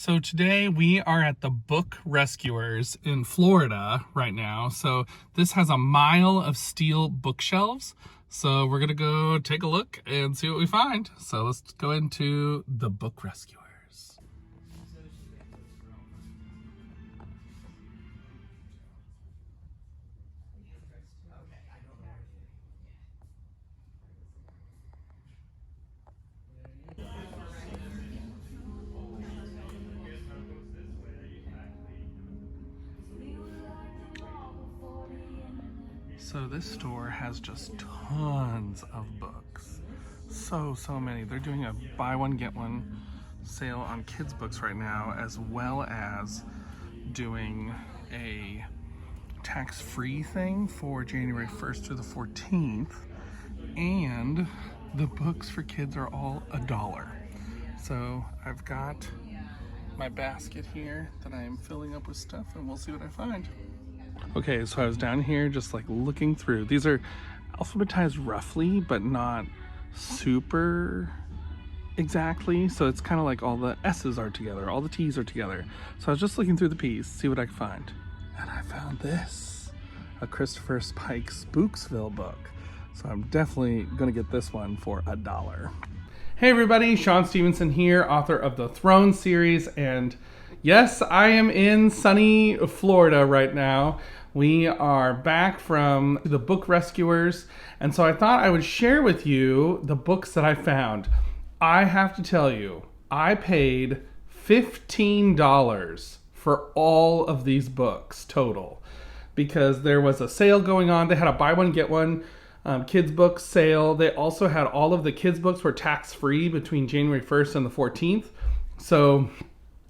So today we are at the Book Rescuers in Florida right now. So this has a mile of steel bookshelves. So we're gonna go take a look and see what we find. So let's go into the Book Rescuers. So this store has just tons of books. So many. They're doing a buy one, get one sale on kids' books right now, as well as doing a tax-free thing for January 1st through the 14th. And the books for kids are all $1. So I've got my basket here that I am filling up with stuff, and we'll see what I find. Okay, so I was down here just like looking through. These are alphabetized roughly, but not super exactly. So it's kind of like all the S's are together, all the T's are together. So I was just looking through the P's, see what I could find. And I found this, a Christopher Pike Spooksville book. So I'm definitely gonna get this one for $1. Hey everybody, Shaun Stevenson here, author of the Throne series, and yes, I am in sunny Florida right now. We are back from the Book Rescuers, and so I thought I would share with you the books that I found. I have to tell you, I paid $15 for all of these books total, because there was a sale going on. They had a buy one, get one kids book sale. They also had all of the kids books were tax-free between January 1st and the 14th. So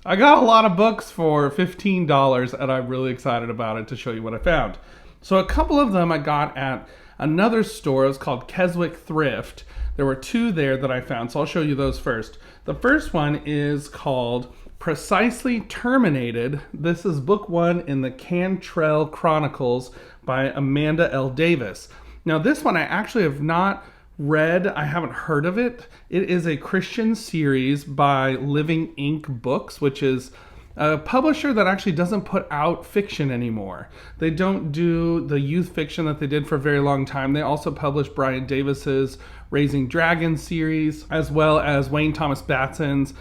I got a lot of books for $15, and I'm really excited about it to show you what I found. So a couple of them I got at another store. It was called Keswick Thrift. There were two there that I found, so I'll show you those first. The first one is called Precisely Terminated. This is book one in the Cantrell Chronicles by Amanda L. Davis. Now this one I actually have not read. I haven't heard of it. It is a Christian series by Living Ink Books, which is a publisher that actually doesn't put out fiction anymore. They don't do the youth fiction that they did for a very long time. They also publish Brian Davis's Raising Dragons series, as well as Wayne Thomas Batson's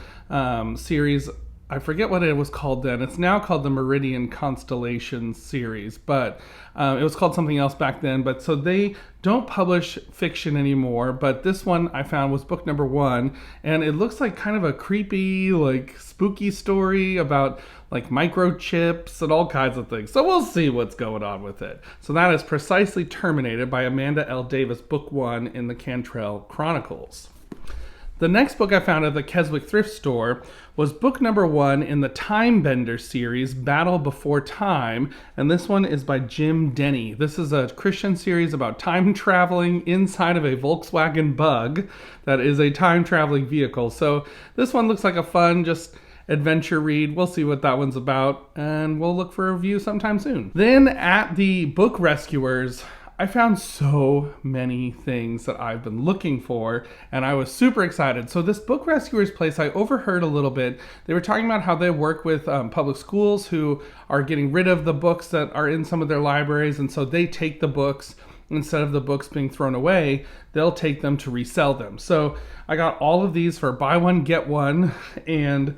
series. I forget what it was called then. It's now called the Meridian Constellation series, but it was called something else back then. But so they don't publish fiction anymore, but this one I found was book number one, and it looks like kind of a creepy, like spooky story about like microchips and all kinds of things. So we'll see what's going on with it. So that is Precisely Terminated by Amanda L. Davis, book one in the Cantrell Chronicles. The next book I found at the Keswick Thrift Store was book number one in the Time Bender series, Battle Before Time, and this one is by Jim Denny. This is a Christian series about time traveling inside of a Volkswagen Bug that is a time traveling vehicle. So this one looks like a fun, just adventure read. We'll see what that one's about, and we'll look for a review sometime soon. Then at the Book Rescuers, I found so many things that I've been looking for, and I was super excited. So this Book Rescuers place, I overheard a little bit. They were talking about how they work with public schools who are getting rid of the books that are in some of their libraries, and so they take the books, instead of the books being thrown away, they'll take them to resell them. So I got all of these for buy one, get one, and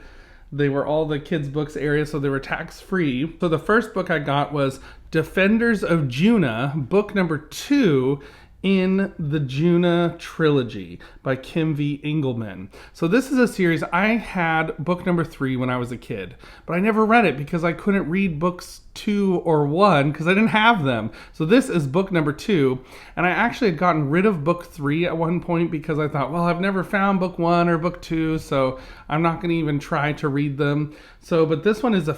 they were all the kids' books area, so they were tax-free. So the first book I got was Defenders of Juno, book number two in the Juno trilogy by Kim V. Engelman. So this is a series. I had book number three when I was a kid, but I never read it because I couldn't read books 2 or 1 because I didn't have them. So this is book number 2, and I actually had gotten rid of book 3 at one point because I thought, well, I've never found book 1 or book 2, so I'm not going to even try to read them. So, but this one is a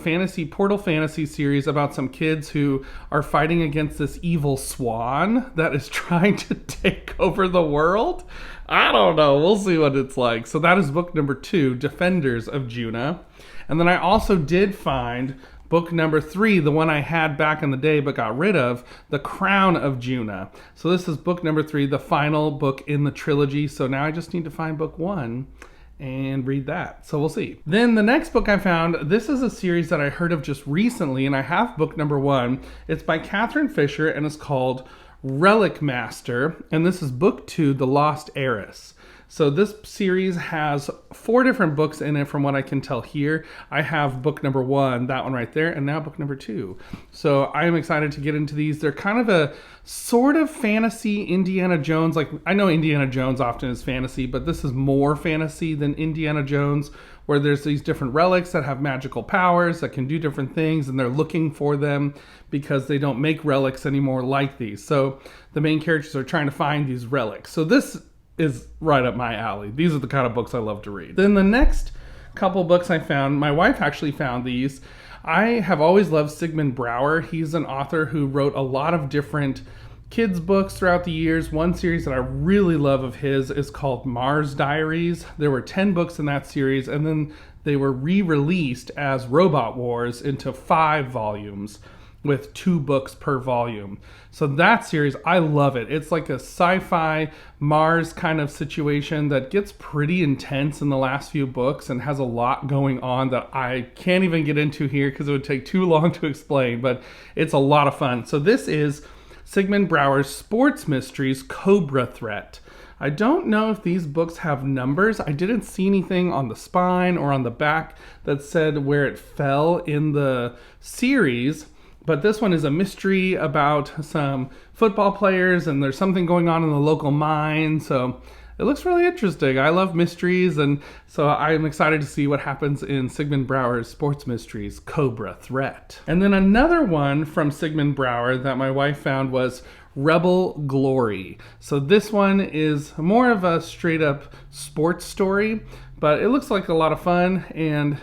portal fantasy series about some kids who are fighting against this evil swan that is trying to take over the world. I don't know. We'll see what it's like. So that is book number 2, Defenders of Juno. And then I also did find book number 3, the one I had back in the day but got rid of, The Crown of Juno. So this is book number 3, the final book in the trilogy. So now I just need to find book 1 and read that. So we'll see. Then the next book I found, this is a series that I heard of just recently, and I have book number 1. It's by Catherine Fisher, and it's called Relic Master, and this is book 2, The Lost Heiress. So this series has 4 different books in it from what I can tell here. I have book number 1, that one right there, and now book number 2. So I am excited to get into these. They're kind of a sort of fantasy Indiana Jones. Like, I know Indiana Jones often is fantasy, but this is more fantasy than Indiana Jones, where there's these different relics that have magical powers that can do different things, and they're looking for them because they don't make relics anymore like these. So the main characters are trying to find these relics. So this is right up my alley. These are the kind of books I love to read. Then the next couple books I found, my wife actually found these. I have always loved Sigmund Bauer. He's an author who wrote a lot of different kids books throughout the years. One series that I really love of his is called Mars Diaries. There were 10 books in that series, and then they were re-released as Robot Wars into 5 volumes with 2 books per volume. So that series, I love it. It's like a sci-fi Mars kind of situation that gets pretty intense in the last few books and has a lot going on that I can't even get into here because it would take too long to explain, but it's a lot of fun. So this is Sigmund Bauer's Sports Mysteries Cobra Threat. I don't know if these books have numbers. I didn't see anything on the spine or on the back that said where it fell in the series. But this one is a mystery about some football players, and there's something going on in the local mine. So it looks really interesting. I love mysteries, and so I'm excited to see what happens in Sigmund Bauer's Sports Mysteries, Cobra Threat. And then another one from Sigmund Bauer that my wife found was Rebel Glory. So this one is more of a straight up sports story, but it looks like a lot of fun and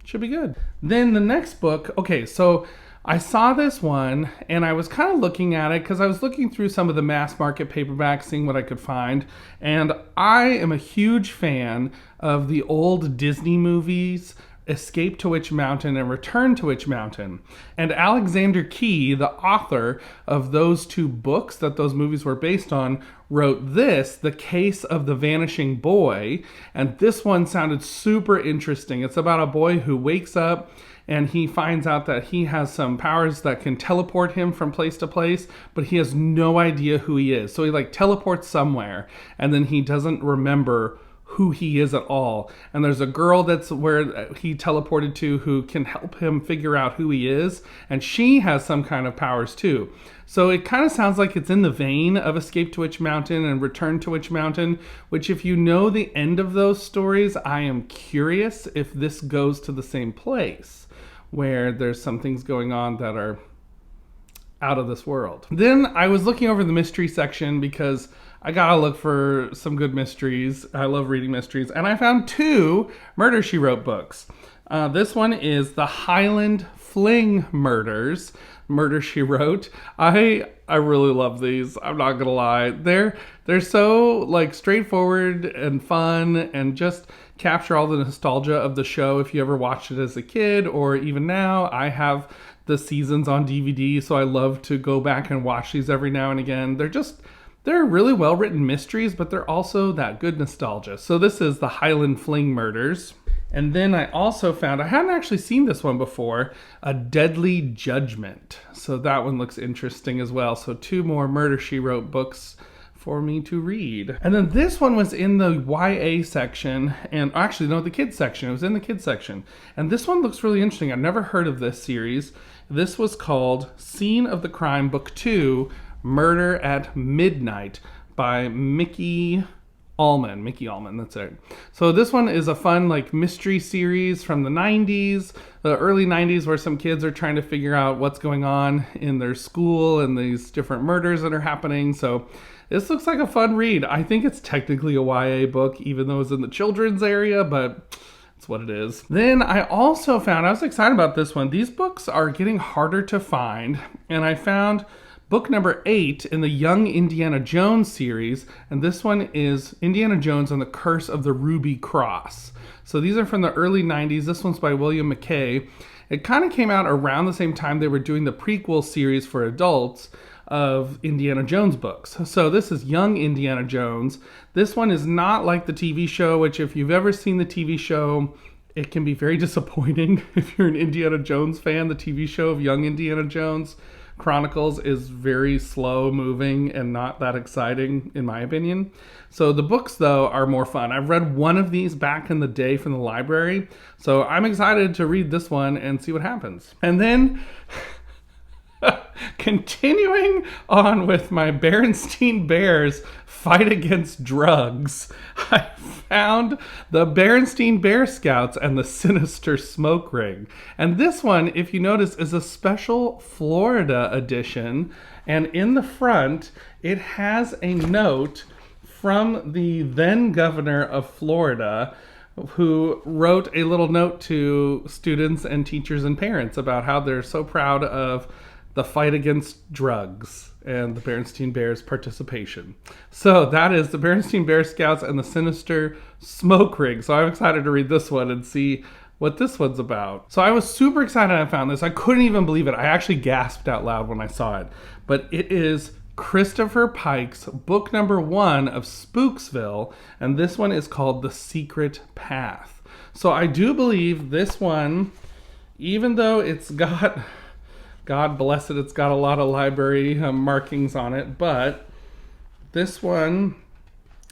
should be good. Then the next book, okay, so I saw this one and I was kind of looking at it because I was looking through some of the mass market paperbacks, seeing what I could find. And I am a huge fan of the old Disney movies, Escape to Witch Mountain and Return to Witch Mountain. And Alexander Key, the author of those 2 books that those movies were based on, wrote this, The Case of the Vanishing Boy. And this one sounded super interesting. It's about a boy who wakes up and he finds out that he has some powers that can teleport him from place to place, but he has no idea who he is. So he like teleports somewhere, and then he doesn't remember who he is at all. And there's a girl that's where he teleported to who can help him figure out who he is, and she has some kind of powers too. So it kind of sounds like it's in the vein of Escape to Witch Mountain and Return to Witch Mountain, which if you know the end of those stories, I am curious if this goes to the same place, where there's some things going on that are out of this world. Then I was looking over the mystery section because I gotta look for some good mysteries. I love reading mysteries. And I found 2 Murder, She Wrote books. This one is the Highland Fling Murders, Murder, She Wrote. I really love these. I'm not gonna lie. They're so like straightforward and fun and just capture all the nostalgia of the show if you ever watched it as a kid or even now. I have the seasons on DVD, so I love to go back and watch these every now and again. They're really well-written mysteries, but they're also that good nostalgia. So this is the Highland Fling Murders. And then I also found, I hadn't actually seen this one before, A Deadly Judgment. So that one looks interesting as well. So 2 more Murder, She Wrote books for me to read. And then this one was in the YA section, and actually no, the kids section. It was in the kids section. And this one looks really interesting. I've never heard of this series. This was called Scene of the Crime, Book 2, Murder at Midnight by Mickey Allman, that's it. So this one is a fun like mystery series from the 90s, the early 90s, where some kids are trying to figure out what's going on in their school and these different murders that are happening. So this looks like a fun read. I think it's technically a YA book, even though it's in the children's area, but it's what it is. Then I also found, I was excited about this one. These books are getting harder to find, and I found book number 8 in the Young Indiana Jones series, and this one is Indiana Jones and the Curse of the Ruby Cross. So these are from the early 90s. This one's by William McKay. It kind of came out around the same time they were doing the prequel series for adults. of Indiana Jones books. So this is young Indiana Jones. This one is not like the TV show, which if you've ever seen the TV show, it can be very disappointing if you're an Indiana Jones fan. The TV show of young Indiana Jones Chronicles is very slow moving and not that exciting in my opinion. So the books though are more fun. I've read one of these back in the day from the library, so I'm excited to read this one and see what happens. And then continuing on with my Berenstain Bears fight against drugs, I found the Berenstain Bear Scouts and the Sinister Smoke Ring. And this one, if you notice, is a special Florida edition. And in the front, it has a note from the then governor of Florida, who wrote a little note to students and teachers and parents about how they're so proud of the fight against drugs and the Berenstain Bears' participation. So that is the Berenstain Bear Scouts and the Sinister Smoke Ring. So I'm excited to read this one and see what this one's about. So I was super excited I found this. I couldn't even believe it. I actually gasped out loud when I saw it. But it is Christopher Pike's book number 1 of Spooksville, and this one is called The Secret Path. So I do believe this one, even though it's got, God bless it, it's got a lot of library markings on it, but this one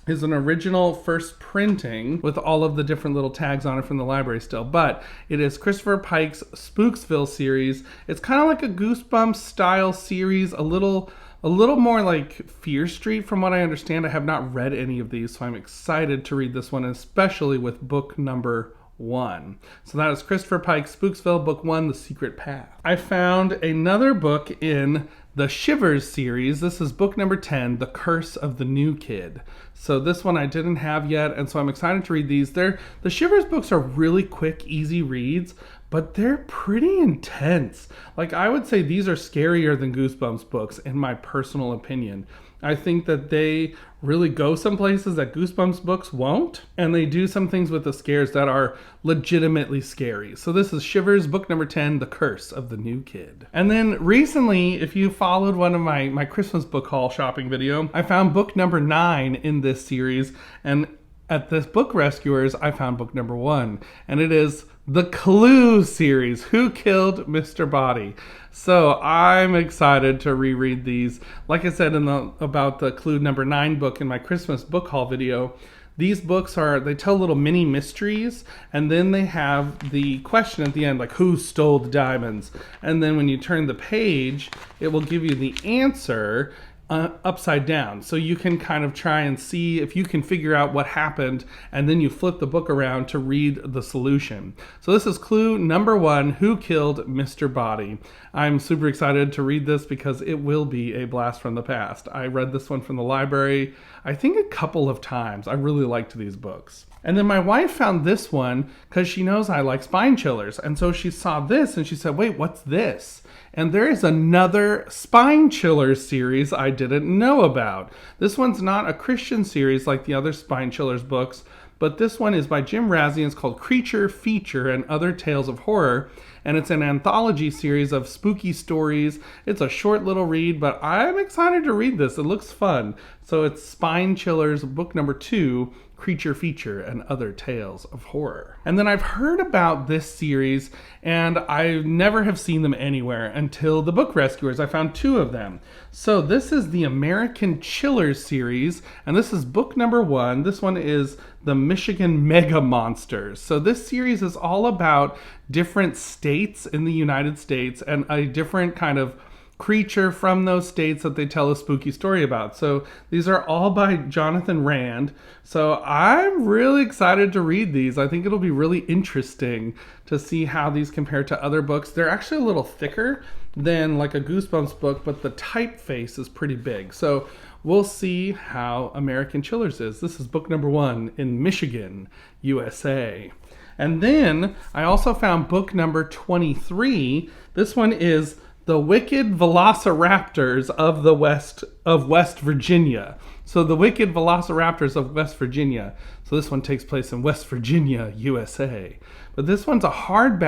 is an original first printing with all of the different little tags on it from the library still. But it is Christopher Pike's Spooksville series. It's kind of like a Goosebumps style series, a little more like Fear Street from what I understand. I have not read any of these, so I'm excited to read this one, especially with book number 1. So that is Christopher Pike's Spooksville, book 1, The Secret Path. I found another book in the Shivers series. This is book number 10, The Curse of the New Kid. So this one I didn't have yet, and so I'm excited to read these. The Shivers books are really quick, easy reads, but they're pretty intense. Like, I would say these are scarier than Goosebumps books, in my personal opinion. I think that they really go some places that Goosebumps books won't, and they do some things with the scares that are legitimately scary. So this is Shivers, book number 10, The Curse of the New Kid. And then recently, if you followed one of my Christmas book haul shopping video, I found book number 9 in this series, and at this Book Rescuers, I found book number 1, and it is the Clue series, Who Killed Mr. Body? So I'm excited to reread these. Like I said about the Clue number 9 book in my Christmas book haul video, these books they tell little mini mysteries, and then they have the question at the end, like who stole the diamonds? And then when you turn the page, it will give you the answer upside down, so you can kind of try and see if you can figure out what happened, and then you flip the book around to read the solution. So this is Clue number 1, Who Killed Mr. Body? I'm super excited to read this because it will be a blast from the past. I read this one from the library, I think a couple of times. I really liked these books. And then my wife found this one because she knows I like spine chillers, and so she saw this and she said, wait, what's this? And there is another Spine Chillers series I didn't know about. This one's not a Christian series like the other Spine Chillers books, but this one is by Jim Razzie, and it's called Creature, Feature, and Other Tales of Horror. And it's an anthology series of spooky stories. It's a short little read, but I'm excited to read this. It looks fun. So it's Spine Chillers, book number 2, Creature, Feature, and Other Tales of Horror. And then I've heard about this series, and I never have seen them anywhere until the Book Rescuers. I found 2 of them. So this is the American Chillers series, and this is book number 1. This one is the Michigan Mega Monsters. So this series is all about different states in the United States and a different kind of creature from those states that they tell a spooky story about. So these are all by Jonathan Rand. So I'm really excited to read these. I think it'll be really interesting to see how these compare to other books. They're actually a little thicker than like a Goosebumps book, but the typeface is pretty big. So we'll see how American Chillers is. This is book number 1 in Michigan, USA. And then I also found book number 23. This one is The Wicked Velociraptors of West Virginia. So The Wicked Velociraptors of West Virginia. So this one takes place in West Virginia, USA. But this one's a hard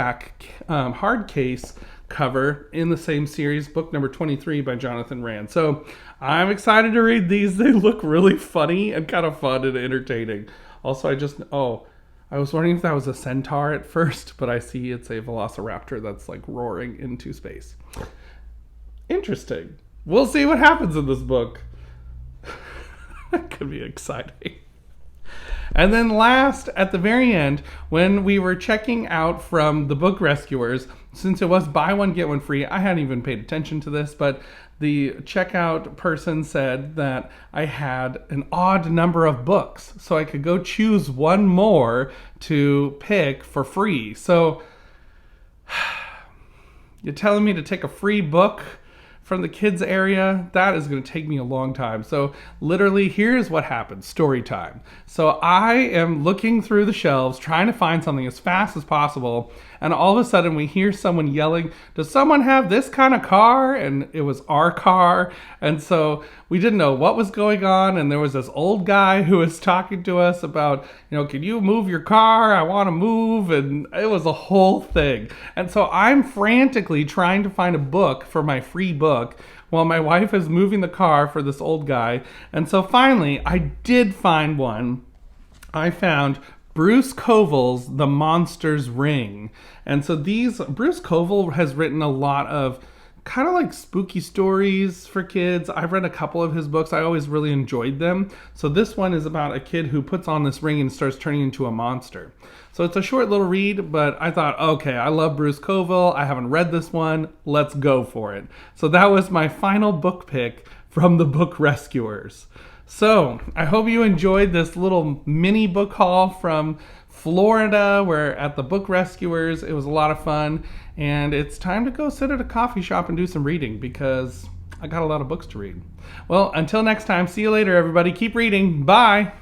case cover in the same series, book number 23 by Jonathan Rand. So I'm excited to read these. They look really funny and kind of fun and entertaining. Also, I was wondering if that was a centaur at first, but I see it's a velociraptor that's like roaring into space. Interesting. We'll see what happens in this book. That could be exciting. And then last, at the very end, when we were checking out from the Book Rescuers, since it was buy one, get one free, I hadn't even paid attention to this, but the checkout person said that I had an odd number of books, so I could go choose one more to pick for free. So, you're telling me to take a free book from the kids area? That is going to take me a long time. So literally, here's what happened. Story time. So I am looking through the shelves, trying to find something as fast as possible. And all of a sudden we hear someone yelling, "Does someone have this kind of car?" And it was our car. And so we didn't know what was going on. And there was this old guy who was talking to us about, can you move your car? I want to move. And it was a whole thing. And so I'm frantically trying to find a book for my free book while my wife is moving the car for this old guy. And so finally, I did find one. I found Bruce Koval's The Monster's Ring. And so Bruce Koval has written a lot of kind of like spooky stories for kids. I've read a couple of his books. I always really enjoyed them. So this one is about a kid who puts on this ring and starts turning into a monster. So it's a short little read, but I thought, okay, I love Bruce Koval. I haven't read this one. Let's go for it. So that was my final book pick from the Book Rescuers. So I hope you enjoyed this little mini book haul from Florida. We're at the Book Rescuers. It was a lot of fun. And it's time to go sit at a coffee shop and do some reading because I got a lot of books to read. Well, until next time, see you later, everybody. Keep reading. Bye.